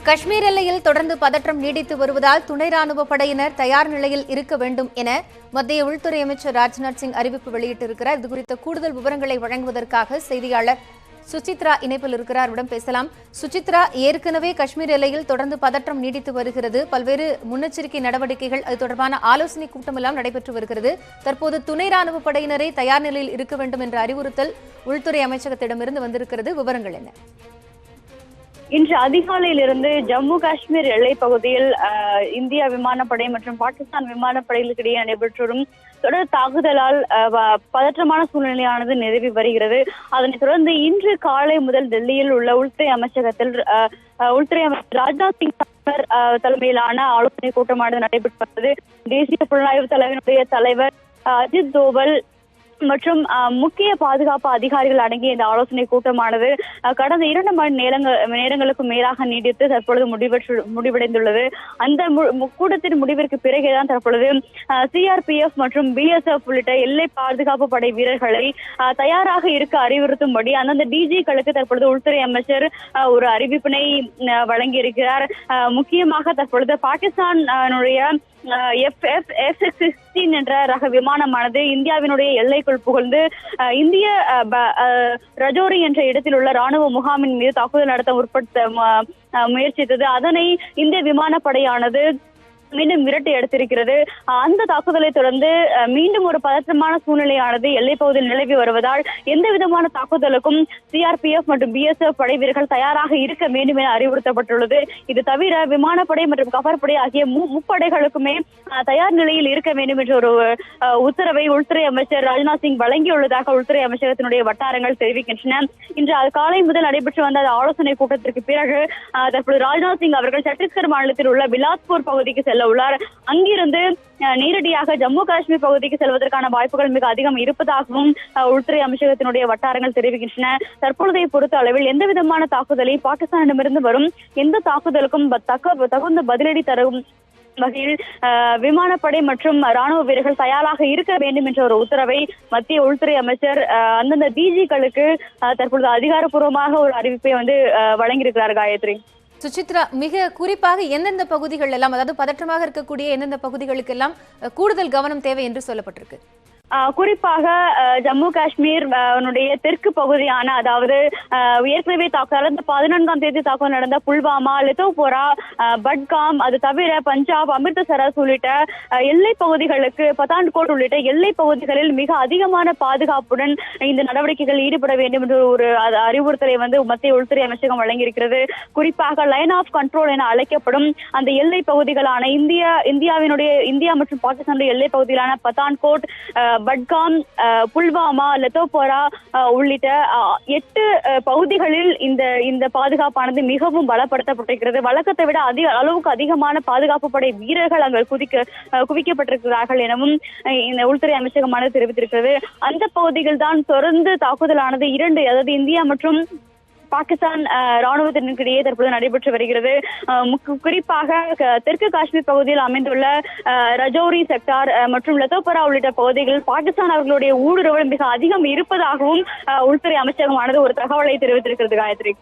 காஷ்மீர் எல்லையில் தொடர்ந்து பதற்றம் நீடித்து வருவதால் துணை ராணுவ படையினர் தயார் நிலையில் இருக்க வேண்டும் என மத்திய உள்துறை அமைச்சர் ராஜ்நாத் சிங் அறிவிப்பு வெளியிட்டிருக்கிறார். இதுகுறித்த கூடுதல் விவரங்களை வழங்குவதற்காக செய்தியாளர் சுசித்ரா இணைப்பில் இருக்கிறார். அவரிடம் பேசலாம். சுசித்ரா, ஏற்கனவே காஷ்மீர் எல்லையில் தொடர்ந்து பதற்றம் நீடித்து வருகிறது. பல்வேறு முன்னெச்சரிக்கை நடவடிக்கைகள், அது தொடர்பான ஆலோசனை கூட்டமெல்லாம் நடைபெற்று வருகிறது. தற்போது துணை ராணுவ படையினரை தயார் நிலையில் இருக்க வேண்டும் என்ற அறிவுறுத்தல் உள்துறை அமைச்சகத்திடமிருந்து வந்திருக்கிறது. விவரங்கள் என்ன? இன்று அதிகாலையிலிருந்து ஜம்மு காஷ்மீர் எல்லை பகுதியில் இந்திய விமானப்படை மற்றும் பாகிஸ்தான் விமானப்படைகளுக்கு இடையே நடைபெற்று வரும் தொடர் தாக்குதலால் பதற்றமான சூழ்நிலையானது நிலவி வருகிறது. அதனைத் தொடர்ந்து இன்று காலை முதல் டெல்லியில் உள்ள உள்துறை அமைச்சகத்தில் உள்துறை அமைச்சர் ராஜ்நாத் சிங் தலைமையிலான ஆலோசனை கூட்டமானது நடைபெற்று வந்தது. தேசிய புலனாய்வு தலைவனுடைய தலைவர் அஜித் தோவல் மற்றும் முக்கிய பாதுகாப்பு அதிகாரிகள் அடங்கிய இந்த ஆலோசனை கூட்டமானது கடந்த 2 மணி நேரங்களுக்கு மேலாக நீடித்து தற்பொழுது முடிவடைந்துள்ளது. அந்த கூட்டத்தின் முடிவிற்கு பிறகுதான் தற்பொழுது சிஆர்பிஎஃப் மற்றும் பிஎஸ்எஃப் உள்ளிட்ட எல்லை பாதுகாப்பு படை வீரர்களை தயாராக இருக்க அறிவுறுத்தும்படி அந்தந்த டிஜிக்களுக்கு தற்பொழுது உள்துறை அமைச்சர் ஒரு அறிவிப்பினை வழங்கியிருக்கிறார். முக்கியமாக தற்பொழுது பாகிஸ்தானுடைய F-16 என்ற ரக விமானமானது இந்தியாவினுடைய எல்லைக்குள் புகழ்ந்து இந்திய ரஜோரி என்ற இடத்தில் உள்ள ராணுவ முகாமின் மீது தாக்குதல் நடத்த முயற்சித்தது. அதனை இந்திய விமானப்படையானது மீண்டும் விரட்டி எடுத்திருக்கிறது. அந்த தாக்குதலை தொடர்ந்து மீண்டும் ஒரு பதற்றமான சூழ்நிலையானது எல்லைப் பகுதியில் நிலவி வருவதால் எந்த விதமான தாக்குதலுக்கும் சிஆர்பிஎஃப் மற்றும் பிஎஸ்எஃப் படை வீரர்கள் தயாராக இருக்க வேண்டும் என அறிவுறுத்தப்பட்டுள்ளது. இது தவிர விமானப்படை மற்றும் கப்பற்படை ஆகிய முப்படைகளுக்குமே தயார் நிலையில் இருக்க வேண்டும் என்ற ஒரு உத்தரவை உள்துறை அமைச்சர் ராஜ்நாத் சிங் வழங்கியுள்ளதாக உள்துறை அமைச்சகத்தினுடைய வட்டாரங்கள் தெரிவிக்கின்றன. இன்று காலை முதல் நடைபெற்று வந்த ஆலோசனை கூட்டத்திற்கு பிறகு தற்போது ராஜ்நாத் சிங் அவர்கள் சத்தீஸ்கர் மாநிலத்தில் உள்ள பிலாஸ்பூர் பகுதிக்கு செல்ல உள்ளார். அங்கிருந்து நேரடியாக ஜம்மு காஷ்மீர் பகுதிக்கு செல்வதற்கான வாய்ப்புகள் மிக அதிகம் இருப்பதாகவும் உள்துறை அமைச்சகத்தினுடைய வட்டாரங்கள் தெரிவிக்கின்றன. தற்பொழுதைய பொறுத்த அளவில் எந்த விதமான தாக்குதலை பாகிஸ்தானிடமிருந்து வரும் எந்த தாக்குதலுக்கும் தகுந்த பதிலடி தரும் வகையில் விமானப்படை மற்றும் ராணுவ வீரர்கள் தயாராக இருக்க வேண்டும் என்ற ஒரு உத்தரவை மத்திய உள்துறை அமைச்சர் அந்தந்த டிஜிக்களுக்கு தற்பொழுது அதிகாரப்பூர்வமாக ஒரு அறிவிப்பை வழங்கியிருக்கிறார். காயத்ரி, சுசித்ரா, மிக குறிப்பாக எந்தெந்த பகுதிகள் எல்லாம், அதாவது பதற்றமாக இருக்கக்கூடிய எந்தெந்த பகுதிகளுக்கெல்லாம் கூடுதல் கவனம் தேவை என்று சொல்லப்பட்டிருக்கு? குறிப்பாக ஜம்மு காஷ்மீர் தெற்கு பகுதியான, அதாவது ஏற்கனவே கடந்த 14ஆம் தேதி தாக்குதல் நடந்த புல்வாமா, லெத்தோபோரா, பட்காம், அது தவிர பஞ்சாப், அமிர்தசரஸ் உள்ளிட்ட எல்லை பகுதிகளுக்கு, பதான்கோட் உள்ளிட்ட எல்லை பகுதிகளில் மிக அதிகமான பாதுகாப்புடன் இந்த நடவடிக்கைகள் ஈடுபட வேண்டும் என்ற ஒரு அறிவுறுத்தலை மத்திய உள்துறை அமைச்சகம் வழங்கியிருக்கிறது. குறிப்பாக லைன் ஆஃப் கண்ட்ரோல் என அழைக்கப்படும் அந்த எல்லை பகுதிகளான இந்தியா மற்றும் பாகிஸ்தானுடைய எல்லை பகுதிகளான பதான்கோட், பட்காம், புல்வாமா, லெத்தோபோரா உள்ளிட்ட 8 பகுதிகளில் இந்த பாதுகாப்பானது மிகவும் பலப்படுத்தப்பட்டிருக்கிறது. வழக்கத்தை விட அளவுக்கு அதிகமான பாதுகாப்பு படை வீரர்கள் அங்கு குவிக்கப்பட்டிருக்கிறார்கள் எனவும் இந்த உள்துறை அமைச்சகமானது தெரிவித்திருக்கிறது. அந்த பகுதிகள் தான் தொடர்ந்து தாக்குதலானது அதாவது இந்தியா மற்றும் பாகிஸ்தான் ராணுவத்தினருக்கு இடையே தற்போது நடைபெற்று வருகிறது. குறிப்பாக தெற்கு காஷ்மீர் பகுதியில் அமைந்துள்ள ரஜோரி செக்டார் மற்றும் லெத்தோபரா உள்ளிட்ட பகுதிகளில் பாகிஸ்தான் அவர்களுடைய ஊடுருவல் மிக அதிகம் இருப்பதாகவும் உள்துறை அமைச்சகமானது ஒரு தகவலை தெரிவித்திருக்கிறது. காயத்ரி,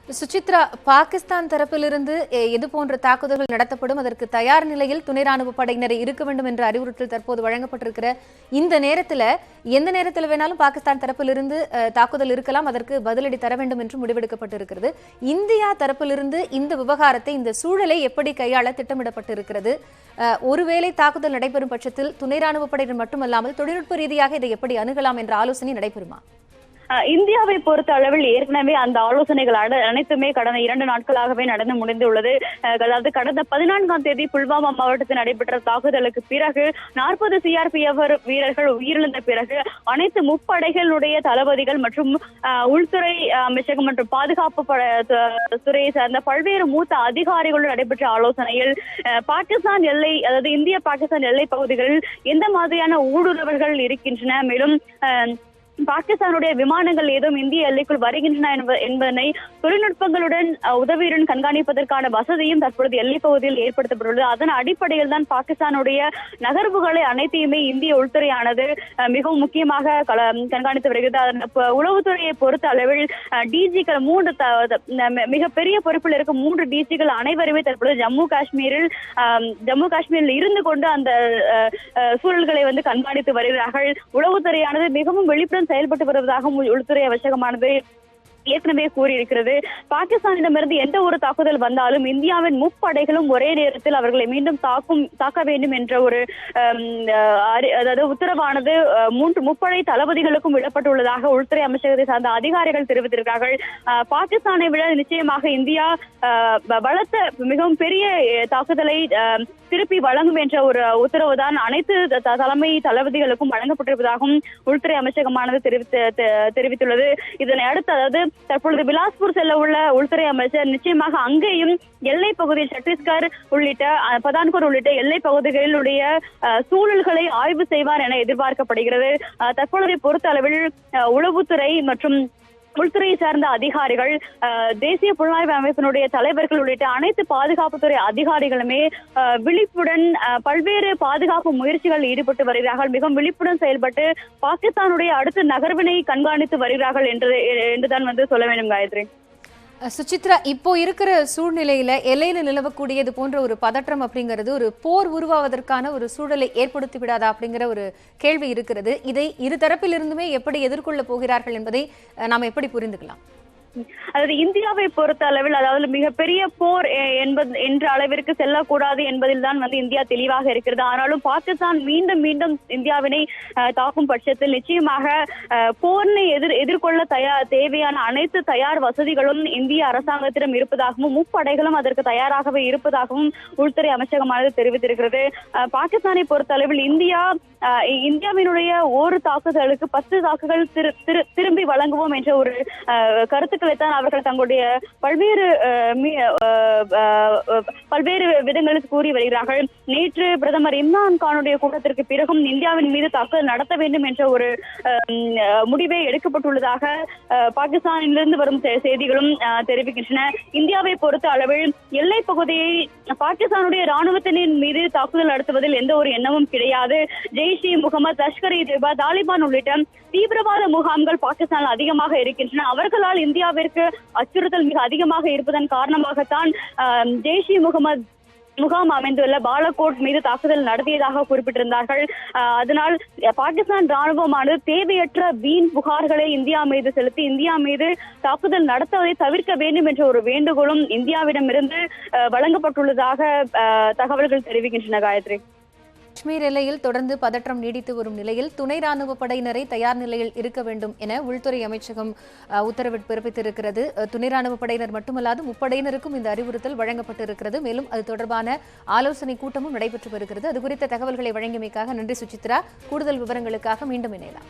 சுசித்ரா, பாகிஸ்தான் தரப்பிலிருந்து எது போன்ற தாக்குதல்கள் நடத்தப்படும், அதற்கு தயார் நிலையில் துணை ராணுவ படையினரை இருக்க வேண்டும் என்ற அறிவுறுத்தல் தற்போது வழங்கப்பட்டிருக்கிற இந்த நேரத்தில் எந்த நேரத்தில் வேணாலும் பாகிஸ்தான் தரப்பிலிருந்து தாக்குதல் இருக்கலாம், அதற்கு பதிலடி தர வேண்டும் என்று முடிவெடுக்கப்பட்டிருக்கிறது. இந்தியா தரப்பிலிருந்து இந்த விவகாரத்தை, இந்த சூழலை எப்படி கையாள திட்டமிடப்பட்டிருக்கிறது? ஒருவேளை தாக்குதல் நடைபெறும் பட்சத்தில் துணை ராணுவ படையினர் மட்டுமல்லாமல் தொழில்நுட்ப ரீதியாக இதை எப்படி அணுகலாம் என்ற ஆலோசனை நடைபெறுமா? இந்தியாவை பொறுத்த அளவில் ஏற்கனவே அந்த ஆலோசனைகள் அனைத்துமே கடந்த 2 நாட்களாகவே நடந்து முடிந்துள்ளது. அதாவது கடந்த 14ஆம் தேதி புல்வாமா மாவட்டத்தில் நடைபெற்ற தாக்குதலுக்கு பிறகு 40 CRPF வீரர்கள் உயிரிழந்த பிறகு அனைத்து முப்படைகளுடைய தளபதிகள் மற்றும் உள்துறை அமைச்சகம் மற்றும் பாதுகாப்பு துறையை சார்ந்த பல்வேறு மூத்த அதிகாரிகளுடன் நடைபெற்ற ஆலோசனையில் பாகிஸ்தான் எல்லை, அதாவது இந்திய பாகிஸ்தான் எல்லை பகுதிகளில் எந்த மாதிரியான ஊடுருவல்கள் இருக்கின்றன, மேலும் பாகிஸ்தானுடைய விமானங்கள் ஏதும் இந்திய எல்லைக்குள் வருகின்றன என்பதனை தொழில்நுட்பங்களுடன் உதவியுடன் கண்காணிப்பதற்கான வசதியும் தற்பொழுது எல்லைப் பகுதியில் ஏற்படுத்தப்பட்டுள்ளது. அதன் அடிப்படையில் தான் பாகிஸ்தானுடைய நகர்வுகளை அனைத்தையுமே இந்திய உள்துறையானது மிகவும் முக்கியமாக கண்காணித்து வருகிறது. உளவுத்துறையை பொறுத்த அளவில் டிஜிக்கள் 3 மிகப்பெரிய பொறுப்பில் இருக்கும் 3 டிஜிக்கள் அனைவருமே தற்பொழுது ஜம்மு காஷ்மீரில் இருந்து கொண்டு அந்த சூழல்களை கண்காணித்து வருகிறார்கள். உளவுத்துறையானது மிகவும் வெளிப்படையாக செயல்பட்டு வருவதாக உள்துறை அமைச்சகமானது ஏற்கனவே கூறியிருக்கிறது. பாகிஸ்தானிடமிருந்து எந்த ஒரு தாக்குதல் வந்தாலும் இந்தியாவின் முப்படைகளும் ஒரே நேரத்தில் அவர்களை மீண்டும் தாக்க வேண்டும் என்ற ஒரு அதாவது உத்தரவானது 3 முப்படை தளபதிகளுக்கும் விடப்பட்டுள்ளதாக உள்துறை அமைச்சகத்தை சார்ந்த அதிகாரிகள் தெரிவித்திருக்கிறார்கள். பாகிஸ்தானை விட நிச்சயமாக இந்தியா பலத்த மிகவும் பெரிய தாக்குதலை திருப்பி வழங்கும் என்ற ஒரு உத்தரவு தான் அனைத்து தலைமை தளபதிகளுக்கும் வழங்கப்பட்டிருப்பதாகவும் உள்துறை அமைச்சகமானது தெரிவித்துள்ளது. இதனை அடுத்து, அதாவது தற்பொழுது பிலாஸ்பூர் செல்ல உள்ள உள்துறை அமைச்சர் நிச்சயமாக அங்கேயும் எல்லை பகுதியில் சத்தீஸ்கர் உள்ளிட்ட பதான்கோர் உள்ளிட்ட எல்லை பகுதிகளிலுடைய சூழல்களை ஆய்வு செய்வார் என எதிர்பார்க்கப்படுகிறது. தற்பொழுதை பொறுத்த அளவில் உளவுத்துறை மற்றும் உள்துறையை சார்ந்த அதிகாரிகள், தேசிய புலனாய்வு அமைப்பினுடைய தலைவர்கள் உள்ளிட்ட அனைத்து பாதுகாப்புத்துறை அதிகாரிகளுமே விழிப்புடன் பல்வேறு பாதுகாப்பு முயற்சிகளில் ஈடுபட்டு வருகிறார்கள். மிகவும் விழிப்புடன் செயல்பட்டு பாகிஸ்தானுடைய அடுத்த நகர்வினை கண்காணித்து வருகிறார்கள் என்றுதான் சொல்ல வேண்டும். காயத்ரி, சுசித்ரா, இப்போ இருக்கிற சூழ்நிலையில எல்லையில நிலவக்கூடியது போன்ற ஒரு பதற்றம் அப்படிங்கிறது ஒரு போர் உருவாவதற்கான ஒரு சூழலை ஏற்படுத்தி விடாதா அப்படிங்கிற ஒரு கேள்வி இருக்கிறது. இதை இரு தரப்பிலிருந்துமே எப்படி எதிர்கொள்ள போகிறார்கள் என்பதை நாம் எப்படி புரிந்துக்கலாம்? அதாவது இந்தியாவை பொறுத்த அளவில், அதாவது மிகப்பெரிய போர் என்ற அளவிற்கு செல்லக்கூடாது என்பதில் தான் இந்தியா தெளிவாக இருக்கிறது. ஆனாலும் பாகிஸ்தான் மீண்டும் மீண்டும் இந்தியாவினை தாக்கும் பட்சத்தில் நிச்சயமாக போரினை எதிர்கொள்ள தேவையான அனைத்து தயார் வசதிகளும் இந்திய அரசாங்கத்திடம் இருப்பதாகவும் முப்படைகளும் அதற்கு தயாராகவே இருப்பதாகவும் உள்துறை அமைச்சகமானது தெரிவித்திருக்கிறது. பாகிஸ்தானை பொறுத்த அளவில் இந்தியாவினுடைய ஒரு தாக்குதலுக்கு 10 தாக்குதல் திரும்பி வழங்குவோம் என்ற ஒரு கருத்துக்களைத்தான் அவர்கள் தங்களுடைய பல்வேறு விதங்களுக்கு கூறி வருகிறார்கள். நேற்று பிரதமர் இம்ரான் கானுடைய கூட்டத்திற்கு பிறகும் இந்தியாவின் மீது தாக்குதல் நடத்த வேண்டும் என்ற ஒரு முடிவே எடுக்கப்பட்டுள்ளதாக பாகிஸ்தானிலிருந்து வரும் செய்திகளும் தெரிவிக்கின்றன. இந்தியாவை பொறுத்த அளவில் எல்லை பகுதியை பாகிஸ்தானுடைய ராணுவத்தினின் மீது தாக்குதல் நடத்துவதில் எந்த ஒரு எண்ணமும் கிடையாது. ஜெய்ஷ் இ முகமது, லஷ்கர்-இ-தொய்பா, தாலிபான் உள்ளிட்ட தீவிரவாத முகாம்கள் பாகிஸ்தானில் அதிகமாக இருக்கின்றன. அவர்களால் இந்தியாவிற்கு அச்சுறுத்தல் மிக அதிகமாக இருப்பதன் காரணமாகத்தான் ஜெய்ஷ் இ முகமது முகாம் அமைந்துள்ள பாலகோட் மீது தாக்குதல் நடத்தியதாக குறிப்பிட்டிருந்தார்கள். அதனால் பாகிஸ்தான் ராணுவமானது தேவையற்ற வீண் புகார்களை இந்தியா மீது செலுத்தி இந்தியா மீது தாக்குதல் நடத்துவதை தவிர்க்க வேண்டும் என்ற ஒரு வேண்டுகோளும் இந்தியாவிடமிருந்து வழங்கப்பட்டுள்ளதாக தகவல்கள் தெரிவிக்கின்றன. காயத்ரி, காஷ்மீர் எல்லையில் தொடர்ந்து பதற்றம் நீடித்து வரும் நிலையில் துணை ராணுவ படையினரை தயார் நிலையில் இருக்க வேண்டும் என உள்துறை அமைச்சகம் உத்தரவு பிறப்பித்திருக்கிறது. துணை ராணுவ படையினர் மட்டுமல்லாது முப்படையினருக்கும் இந்த அறிவுறுத்தல் வழங்கப்பட்டிருக்கிறது. மேலும் அது தொடர்பான ஆலோசனை கூட்டமும் நடைபெற்று வருகிறது. அது குறித்த தகவல்களை வழங்கியமைக்காக நன்றி சுசித்ரா. கூடுதல் விவரங்களுக்காக மீண்டும் இணையலாம்.